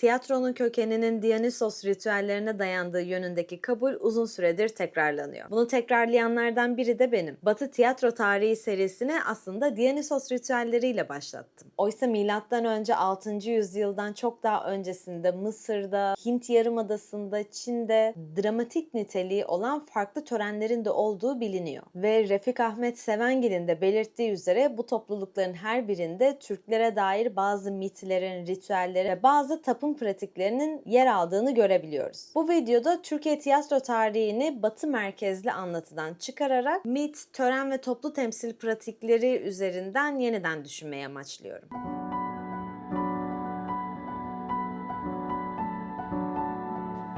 Tiyatronun kökeninin Dionysos ritüellerine dayandığı yönündeki kabul uzun süredir tekrarlanıyor. Bunu tekrarlayanlardan biri de benim. Batı tiyatro tarihi serisine aslında Dionysos ritüelleriyle başlattım. Oysa M.Ö. 6. yüzyıldan çok daha öncesinde Mısır'da, Hint Yarımadası'nda, Çin'de dramatik niteliği olan farklı törenlerin de olduğu biliniyor. Ve Refik Ahmet Sevengil'in de belirttiği üzere bu toplulukların her birinde Türklere dair bazı mitlerin, ritüellerin ve bazı tapın pratiklerinin yer aldığını görebiliyoruz. Bu videoda Türkiye tiyatro tarihini Batı merkezli anlatıdan çıkararak mit, tören ve toplu temsil pratikleri üzerinden yeniden düşünmeyi amaçlıyorum.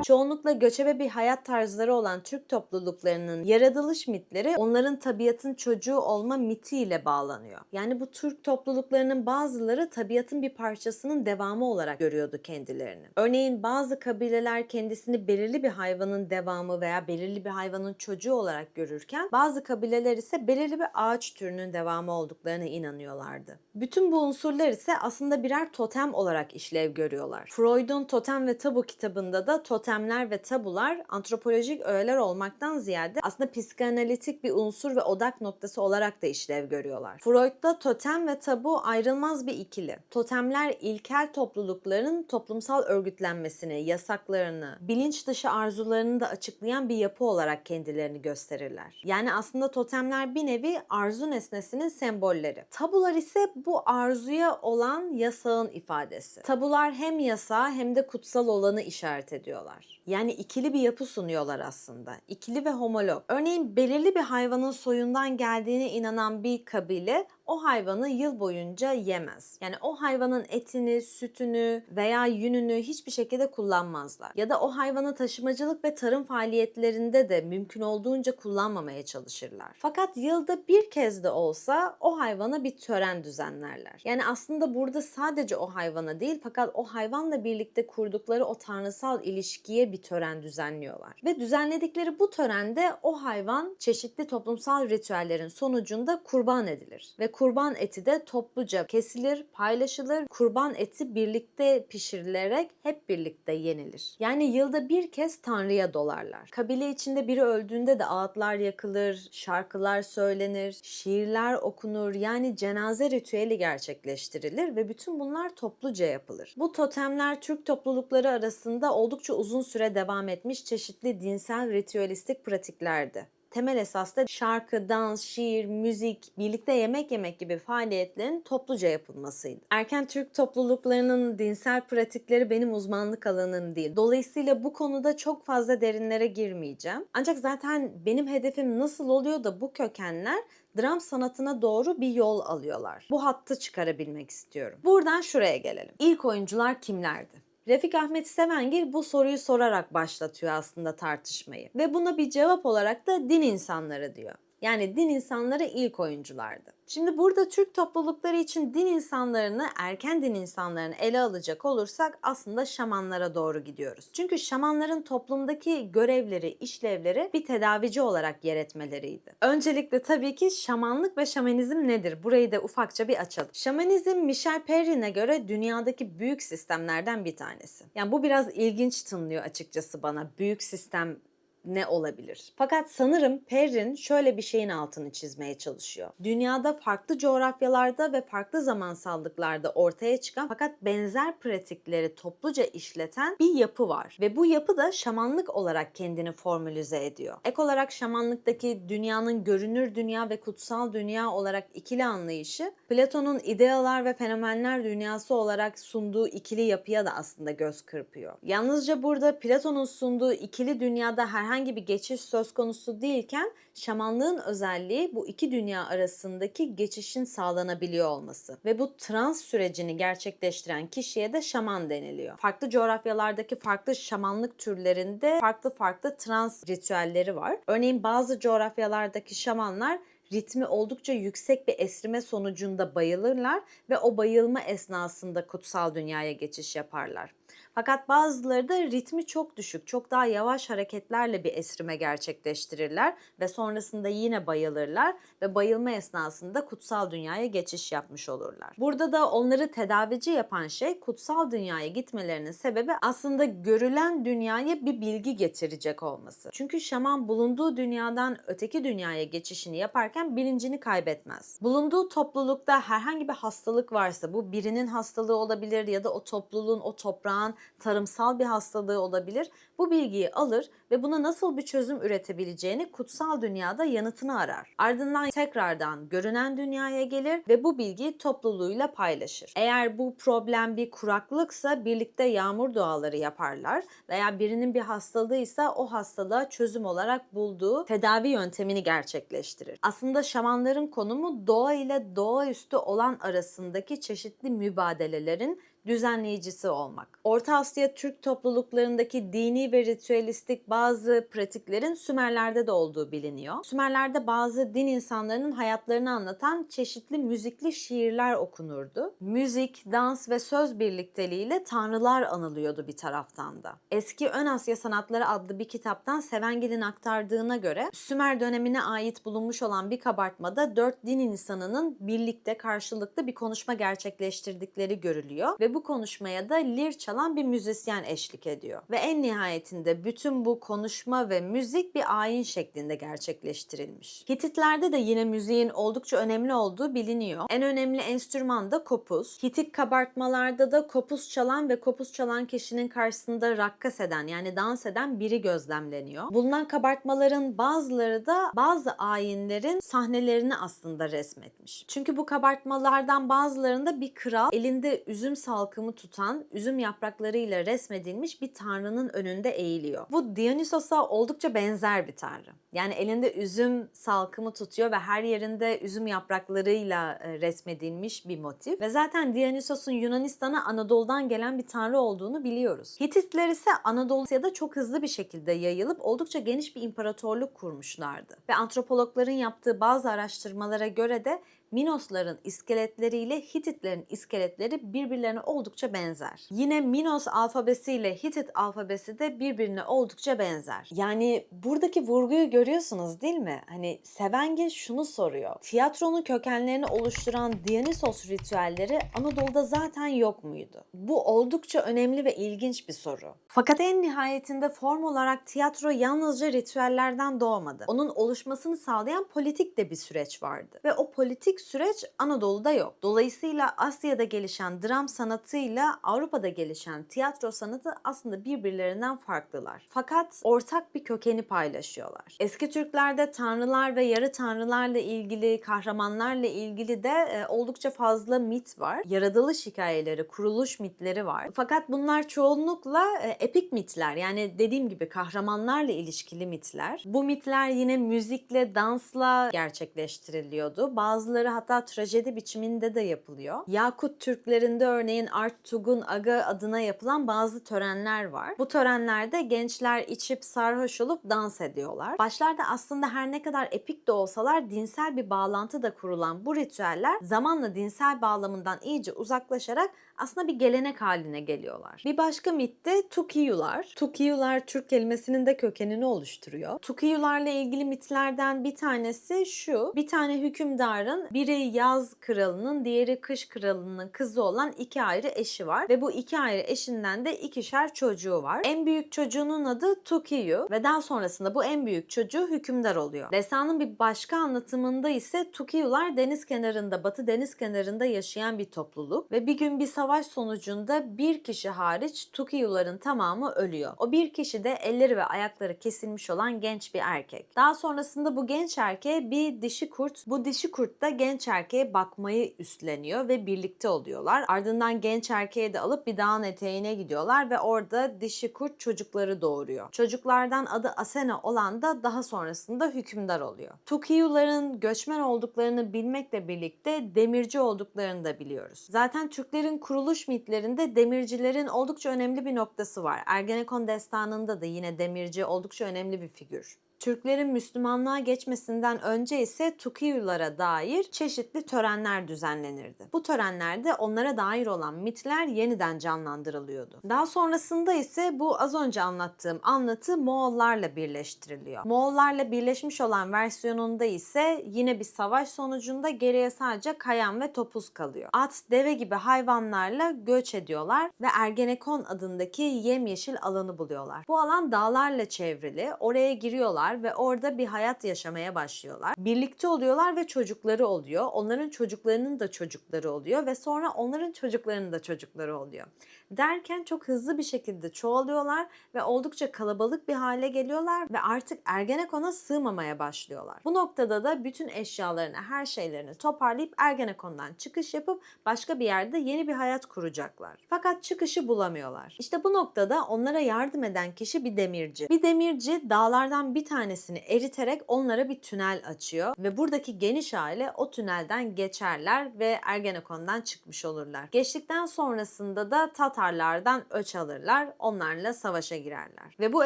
Çoğunlukla göçebe bir hayat tarzları olan Türk topluluklarının yaratılış mitleri onların tabiatın çocuğu olma mitiyle bağlanıyor. Yani bu Türk topluluklarının bazıları tabiatın bir parçasının devamı olarak görüyordu kendilerini. Örneğin bazı kabileler kendisini belirli bir hayvanın devamı veya belirli bir hayvanın çocuğu olarak görürken bazı kabileler ise belirli bir ağaç türünün devamı olduklarına inanıyorlardı. Bütün bu unsurlar ise aslında birer totem olarak işlev görüyorlar. Freud'un Totem ve Tabu kitabında da totemler ve tabular antropolojik öğeler olmaktan ziyade aslında psikanalitik bir unsur ve odak noktası olarak da işlev görüyorlar. Freud'da totem ve tabu ayrılmaz bir ikili. Totemler ilkel toplulukların toplumsal örgütlenmesini, yasaklarını, bilinç dışı arzularını da açıklayan bir yapı olarak kendilerini gösterirler. Yani aslında totemler bir nevi arzu nesnesinin sembolleri. Tabular ise bu arzuya olan yasağın ifadesi. Tabular hem yasağı hem de kutsal olanı işaret ediyorlar. Yani ikili bir yapı sunuyorlar aslında. İkili ve homolog. Örneğin belirli bir hayvanın soyundan geldiğine inanan bir kabile o hayvanı yıl boyunca yemez. Yani o hayvanın etini, sütünü veya yününü hiçbir şekilde kullanmazlar. Ya da o hayvanı taşımacılık ve tarım faaliyetlerinde de mümkün olduğunca kullanmamaya çalışırlar. Fakat yılda bir kez de olsa o hayvana bir tören düzenlerler. Yani aslında burada sadece o hayvana değil fakat o hayvanla birlikte kurdukları o tanrısal ilişkiye bir tören düzenliyorlar. Ve düzenledikleri bu törende o hayvan çeşitli toplumsal ritüellerin sonucunda kurban edilir. Ve kurban eti de topluca kesilir, paylaşılır. Kurban eti birlikte pişirilerek hep birlikte yenilir. Yani yılda bir kez Tanrı'ya dolarlar. Kabile içinde biri öldüğünde de ağıtlar yakılır, şarkılar söylenir, şiirler okunur. Yani cenaze ritüeli gerçekleştirilir ve bütün bunlar topluca yapılır. Bu totemler Türk toplulukları arasında oldukça uzun süre devam etmiş çeşitli dinsel ritüelistik pratiklerdi. Temel esas da şarkı, dans, şiir, müzik, birlikte yemek yemek gibi faaliyetlerin topluca yapılmasıydı. Erken Türk topluluklarının dinsel pratikleri benim uzmanlık alanım değil. Dolayısıyla bu konuda çok fazla derinlere girmeyeceğim. Ancak zaten benim hedefim nasıl oluyor da bu kökenler dram sanatına doğru bir yol alıyorlar. Bu hattı çıkarabilmek istiyorum. Buradan şuraya gelelim. İlk oyuncular kimlerdi? Refik Ahmet Sevengil bu soruyu sorarak başlatıyor aslında tartışmayı. Ve buna bir cevap olarak da din insanları diyor. Yani din insanları ilk oyunculardı. Şimdi burada Türk toplulukları için din insanlarını, erken din insanlarını ele alacak olursak aslında şamanlara doğru gidiyoruz. Çünkü şamanların toplumdaki görevleri, işlevleri bir tedavici olarak yer etmeleriydi. Öncelikle tabii ki şamanlık ve şamanizm nedir? Burayı da ufakça bir açalım. Şamanizm Michel Perrin'e göre dünyadaki büyük sistemlerden bir tanesi. Yani bu biraz ilginç tınlıyor açıkçası bana. Büyük sistem ne olabilir? Fakat sanırım Perrin şöyle bir şeyin altını çizmeye çalışıyor. Dünyada farklı coğrafyalarda ve farklı zamansallıklarda ortaya çıkan fakat benzer pratikleri topluca işleten bir yapı var. Ve bu yapı da şamanlık olarak kendini formülize ediyor. Ek olarak şamanlıktaki dünyanın görünür dünya ve kutsal dünya olarak ikili anlayışı, Platon'un idealar ve fenomenler dünyası olarak sunduğu ikili yapıya da aslında göz kırpıyor. Yalnızca burada Platon'un sunduğu ikili dünyada herhangi bir geçiş söz konusu değilken şamanlığın özelliği bu iki dünya arasındaki geçişin sağlanabiliyor olması. Ve bu trans sürecini gerçekleştiren kişiye de şaman deniliyor. Farklı coğrafyalardaki farklı şamanlık türlerinde farklı trans ritüelleri var. Örneğin bazı coğrafyalardaki şamanlar ritmi oldukça yüksek bir esrime sonucunda bayılırlar ve o bayılma esnasında kutsal dünyaya geçiş yaparlar. Fakat bazıları da ritmi çok düşük, çok daha yavaş hareketlerle bir esrime gerçekleştirirler ve sonrasında yine bayılırlar ve bayılma esnasında kutsal dünyaya geçiş yapmış olurlar. Burada da onları tedavici yapan şey kutsal dünyaya gitmelerinin sebebi aslında görülen dünyaya bir bilgi getirecek olması. Çünkü şaman bulunduğu dünyadan öteki dünyaya geçişini yaparken bilincini kaybetmez. Bulunduğu toplulukta herhangi bir hastalık varsa, bu birinin hastalığı olabilir ya da o topluluğun, o toprağın tarımsal bir hastalığı olabilir. Bu bilgiyi alır ve buna nasıl bir çözüm üretebileceğini kutsal dünyada yanıtını arar. Ardından tekrardan görünen dünyaya gelir ve bu bilgiyi topluluğuyla paylaşır. Eğer bu problem bir kuraklıksa birlikte yağmur duaları yaparlar veya birinin bir hastalığıysa o hastalığa çözüm olarak bulduğu tedavi yöntemini gerçekleştirir. Aslında şamanların konumu doğa ile doğaüstü olan arasındaki çeşitli mübadelelerin düzenleyicisi olmak. Orta Asya Türk topluluklarındaki dini ve ritüelistik bazı pratiklerin Sümerler'de de olduğu biliniyor. Sümerler'de bazı din insanlarının hayatlarını anlatan çeşitli müzikli şiirler okunurdu. Müzik, dans ve söz birlikteliğiyle tanrılar anılıyordu bir taraftan da. Eski Ön Asya Sanatları adlı bir kitaptan Sevengil'in aktardığına göre Sümer dönemine ait bulunmuş olan bir kabartmada 4 din insanının birlikte karşılıklı bir konuşma gerçekleştirdikleri görülüyor ve bu konuşmaya da lir çalan bir müzisyen eşlik ediyor. Ve en nihayetinde bütün bu konuşma ve müzik bir ayin şeklinde gerçekleştirilmiş. Hititlerde de yine müziğin oldukça önemli olduğu biliniyor. En önemli enstrüman da kopuz. Hitit kabartmalarda da kopuz çalan ve kopuz çalan kişinin karşısında rakkas eden yani dans eden biri gözlemleniyor. Bulunan kabartmaların bazıları da bazı ayinlerin sahnelerini aslında resmetmiş. Çünkü bu kabartmalardan bazılarında bir kral elinde üzüm salkımı tutan, üzüm yapraklarıyla resmedilmiş bir tanrının önünde eğiliyor. Bu Dionysos'a oldukça benzer bir tanrı. Yani elinde üzüm salkımı tutuyor ve her yerinde üzüm yapraklarıyla resmedilmiş bir motif. Ve zaten Dionysos'un Yunanistan'a Anadolu'dan gelen bir tanrı olduğunu biliyoruz. Hititler ise Anadolu'ya çok hızlı bir şekilde yayılıp oldukça geniş bir imparatorluk kurmuşlardı. Ve antropologların yaptığı bazı araştırmalara göre de Minosların iskeletleriyle Hititlerin iskeletleri birbirlerine oldukça benzer. Yine Minos alfabesiyle Hitit alfabesi de birbirine oldukça benzer. Yani buradaki vurguyu görüyorsunuz değil mi? Hani Sevengil şunu soruyor. Tiyatronun kökenlerini oluşturan Dionysos ritüelleri Anadolu'da zaten yok muydu? Bu oldukça önemli ve ilginç bir soru. Fakat en nihayetinde form olarak tiyatro yalnızca ritüellerden doğmadı. Onun oluşmasını sağlayan politik de bir süreç vardı. Ve o politik süreç Anadolu'da yok. Dolayısıyla Asya'da gelişen dram sanatıyla Avrupa'da gelişen tiyatro sanatı aslında birbirlerinden farklılar. Fakat ortak bir kökeni paylaşıyorlar. Eski Türklerde tanrılar ve yarı tanrılarla ilgili, kahramanlarla ilgili de oldukça fazla mit var. Yaratılış hikayeleri, kuruluş mitleri var. Fakat bunlar çoğunlukla epik mitler. Yani dediğim gibi kahramanlarla ilişkili mitler. Bu mitler yine müzikle, dansla gerçekleştiriliyordu. Bazıları hatta trajedi biçiminde de yapılıyor. Yakut Türklerinde örneğin Artugun Aga adına yapılan bazı törenler var. Bu törenlerde gençler içip sarhoş olup dans ediyorlar. Başlarda aslında her ne kadar epik de olsalar dinsel bir bağlantı da kurulan bu ritüeller zamanla dinsel bağlamından iyice uzaklaşarak aslında bir gelenek haline geliyorlar. Bir başka mit de Tukiyular. Tukiyular Türk kelimesinin de kökenini oluşturuyor. Tukiyularla ilgili mitlerden bir tanesi şu. Bir tane hükümdarın biri yaz kralının, diğeri kış kralının kızı olan iki ayrı eşi var. Ve bu iki ayrı eşinden de ikişer çocuğu var. En büyük çocuğunun adı Tukiyu ve daha sonrasında bu en büyük çocuğu hükümdar oluyor. Destanın bir başka anlatımında ise Tukiyular deniz kenarında, Batı deniz kenarında yaşayan bir topluluk ve bir gün bir savaş sonucunda bir kişi hariç Tukiyuların tamamı ölüyor. O bir kişi de elleri ve ayakları kesilmiş olan genç bir erkek. Daha sonrasında bu genç erkeğe bir dişi kurt, bu dişi kurt da genç erkeğe bakmayı üstleniyor ve birlikte oluyorlar. Ardından genç erkeği de alıp bir dağın eteğine gidiyorlar ve orada dişi kurt çocukları doğuruyor. Çocuklardan adı Asena olan da daha sonrasında hükümdar oluyor. Tukiyuların göçmen olduklarını bilmekle birlikte demirci olduklarını da biliyoruz. Zaten Türklerin kuruluş mitlerinde demircilerin oldukça önemli bir noktası var. Ergenekon destanında da yine demirci oldukça önemli bir figür. Türklerin Müslümanlığa geçmesinden önce ise Tukiyulara dair çeşitli törenler düzenlenirdi. Bu törenlerde onlara dair olan mitler yeniden canlandırılıyordu. Daha sonrasında ise bu az önce anlattığım anlatı Moğollarla birleştiriliyor. Moğollarla birleşmiş olan versiyonunda ise yine bir savaş sonucunda geriye sadece Kayan ve Topuz kalıyor. At, deve gibi hayvanlarla göç ediyorlar ve Ergenekon adındaki yemyeşil alanı buluyorlar. Bu alan dağlarla çevrili. Oraya giriyorlar ve orada bir hayat yaşamaya başlıyorlar. Birlikte oluyorlar ve çocukları oluyor. Onların çocuklarının da çocukları oluyor ve sonra onların çocuklarının da çocukları oluyor. Derken çok hızlı bir şekilde çoğalıyorlar ve oldukça kalabalık bir hale geliyorlar ve artık Ergenekon'a sığmamaya başlıyorlar. Bu noktada da bütün eşyalarını, her şeylerini toparlayıp Ergenekon'dan çıkış yapıp başka bir yerde yeni bir hayat kuracaklar. Fakat çıkışı bulamıyorlar. İşte bu noktada onlara yardım eden kişi bir demirci. Bir demirci dağlardan bir tanesini eriterek onlara bir tünel açıyor ve buradaki geniş aile o tünelden geçerler ve Ergenekon'dan çıkmış olurlar. Geçtikten sonrasında da Tatarlardan öç alırlar, onlarla savaşa girerler. Ve bu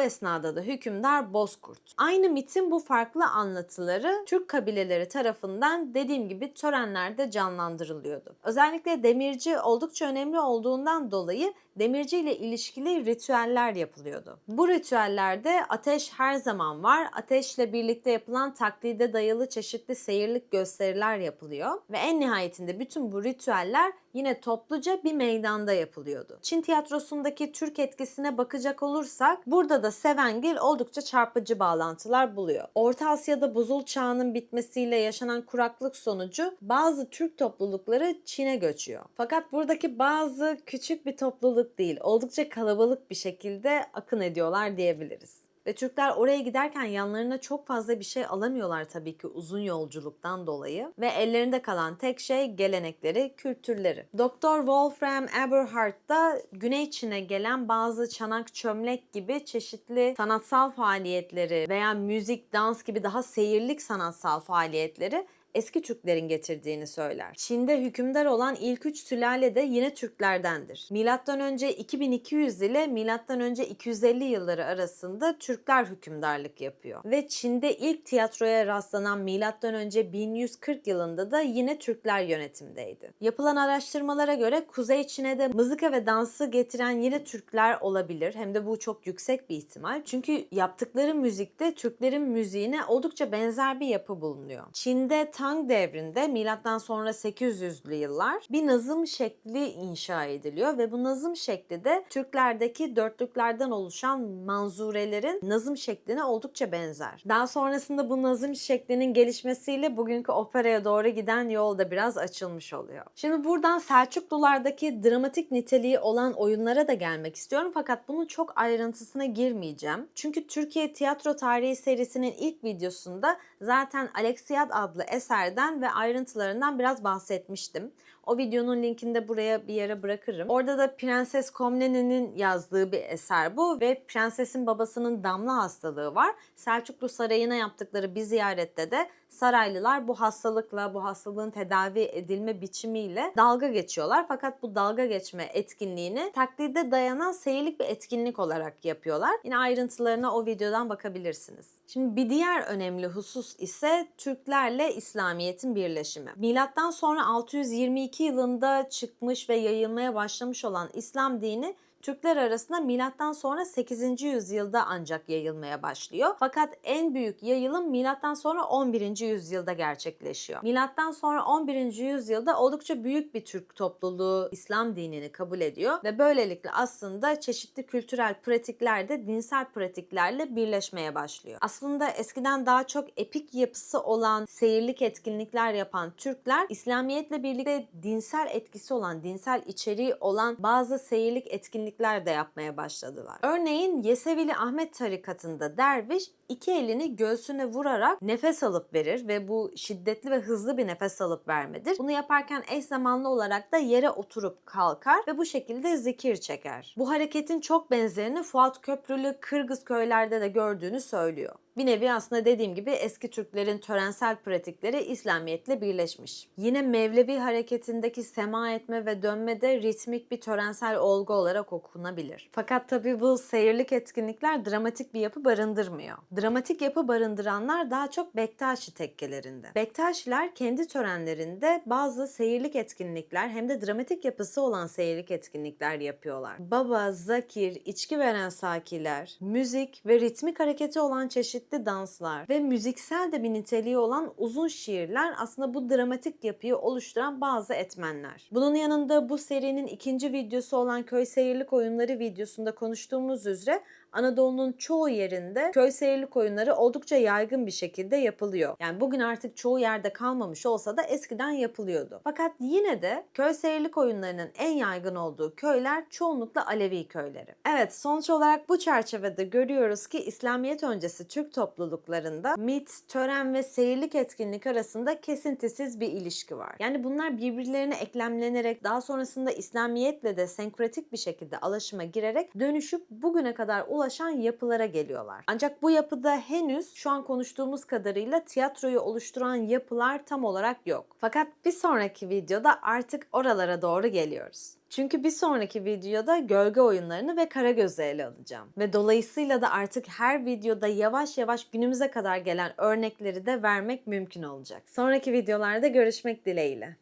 esnada da hükümdar Bozkurt. Aynı mitin bu farklı anlatıları Türk kabileleri tarafından dediğim gibi törenlerde canlandırılıyordu. Özellikle demirci oldukça önemli olduğundan dolayı demirci ile ilişkili ritüeller yapılıyordu. Bu ritüellerde ateş her zaman var. Ateşle birlikte yapılan taklide dayalı çeşitli seyirlik gösteriler yapılıyor ve en nihayetinde bütün bu ritüeller yine topluca bir meydanda yapılıyordu. Çin tiyatrosundaki Türk etkisine bakacak olursak burada da Sevengil oldukça çarpıcı bağlantılar buluyor. Orta Asya'da buzul çağının bitmesiyle yaşanan kuraklık sonucu bazı Türk toplulukları Çin'e göçüyor. Fakat buradaki bazı küçük bir topluluk değil, oldukça kalabalık bir şekilde akın ediyorlar diyebiliriz. Ve Türkler oraya giderken yanlarına çok fazla bir şey alamıyorlar tabii ki uzun yolculuktan dolayı. Ve ellerinde kalan tek şey gelenekleri, kültürleri. Doktor Wolfram Eberhard da Güney Çin'e gelen bazı çanak çömlek gibi çeşitli sanatsal faaliyetleri veya müzik, dans gibi daha seyirlik sanatsal faaliyetleri eski Türklerin getirdiğini söyler. Çin'de hükümdar olan ilk 3 sülale de yine Türklerdendir. Milattan önce 2200 ile milattan önce 250 yılları arasında Türkler hükümdarlık yapıyor. Ve Çin'de ilk tiyatroya rastlanan milattan önce 1140 yılında da yine Türkler yönetimdeydi. Yapılan araştırmalara göre Kuzey Çin'e de mızıka ve dansı getiren yine Türkler olabilir. Hem de bu çok yüksek bir ihtimal. Çünkü yaptıkları müzikte Türklerin müziğine oldukça benzer bir yapı bulunuyor. Çin'de Tang devrinde milattan sonra 800'lü yıllar bir nazım şekli inşa ediliyor ve bu nazım şekli de Türklerdeki dörtlüklerden oluşan manzurelerin nazım şekline oldukça benzer. Daha sonrasında bu nazım şeklinin gelişmesiyle bugünkü operaya doğru giden yol da biraz açılmış oluyor. Şimdi buradan Selçuklulardaki dramatik niteliği olan oyunlara da gelmek istiyorum fakat bunun çok ayrıntısına girmeyeceğim. Çünkü Türkiye Tiyatro Tarihi serisinin ilk videosunda zaten Aleksiyad adlı eserden ve ayrıntılarından biraz bahsetmiştim. O videonun linkini de buraya bir yere bırakırım. Orada da Prenses Komnene'nin yazdığı bir eser bu ve prensesin babasının damla hastalığı var. Selçuklu Sarayı'na yaptıkları bir ziyarette de saraylılar bu hastalıkla, bu hastalığın tedavi edilme biçimiyle dalga geçiyorlar. Fakat bu dalga geçme etkinliğini taklide dayanan seyirlik bir etkinlik olarak yapıyorlar. Yine ayrıntılarına o videodan bakabilirsiniz. Şimdi bir diğer önemli husus ise Türklerle İslamiyet'in birleşimi. Milattan sonra 622 yılında çıkmış ve yayılmaya başlamış olan İslam dini Türkler arasında milattan sonra 8. yüzyılda ancak yayılmaya başlıyor. Fakat en büyük yayılım milattan sonra 11. yüzyılda gerçekleşiyor. Milattan sonra 11. yüzyılda oldukça büyük bir Türk topluluğu İslam dinini kabul ediyor ve böylelikle aslında çeşitli kültürel pratikler de dinsel pratiklerle birleşmeye başlıyor. Aslında eskiden daha çok epik yapısı olan seyirlik etkinlikler yapan Türkler İslamiyetle birlikte dinsel etkisi olan, dinsel içeriği olan bazı seyirlik etkinlikler de yapmaya başladılar. Örneğin Yesevili Ahmet tarikatında derviş iki elini göğsüne vurarak nefes alıp verir ve bu şiddetli ve hızlı bir nefes alıp vermedir. Bunu yaparken eş zamanlı olarak da yere oturup kalkar ve bu şekilde zikir çeker. Bu hareketin çok benzerini Fuat Köprülü Kırgız köylerde de gördüğünü söylüyor. Bir nevi aslında dediğim gibi eski Türklerin törensel pratikleri İslamiyet'le birleşmiş. Yine Mevlevi hareketindeki sema etme ve dönme de ritmik bir törensel olgu olarak okunabilir. Fakat tabii bu seyirlik etkinlikler dramatik bir yapı barındırmıyor. Dramatik yapı barındıranlar daha çok Bektaşi tekkelerinde. Bektaşiler kendi törenlerinde bazı seyirlik etkinlikler hem de dramatik yapısı olan seyirlik etkinlikler yapıyorlar. Baba, zakir, içki veren sakiler, müzik ve ritmik hareketi olan çeşitli danslar ve müziksel de bir niteliği olan uzun şiirler aslında bu dramatik yapıyı oluşturan bazı etmenler. Bunun yanında bu serinin ikinci videosu olan Köy Seyirlik Oyunları videosunda konuştuğumuz üzere Anadolu'nun çoğu yerinde köy seyirlik oyunları oldukça yaygın bir şekilde yapılıyor. Yani bugün artık çoğu yerde kalmamış olsa da eskiden yapılıyordu. Fakat yine de köy seyirlik oyunlarının en yaygın olduğu köyler çoğunlukla Alevi köyleri. Evet, sonuç olarak bu çerçevede görüyoruz ki İslamiyet öncesi Türk topluluklarında mit, tören ve seyirlik etkinlik arasında kesintisiz bir ilişki var. Yani bunlar birbirlerine eklemlenerek daha sonrasında İslamiyetle de senkretik bir şekilde alaşıma girerek dönüşüp bugüne kadar ulaşan yapılara geliyorlar. Ancak bu yapıda henüz şu an konuştuğumuz kadarıyla tiyatroyu oluşturan yapılar tam olarak yok. Fakat bir sonraki videoda artık oralara doğru geliyoruz. Çünkü bir sonraki videoda gölge oyunlarını ve Karagöz'ü ele alacağım. Ve dolayısıyla da artık her videoda yavaş yavaş günümüze kadar gelen örnekleri de vermek mümkün olacak. Sonraki videolarda görüşmek dileğiyle.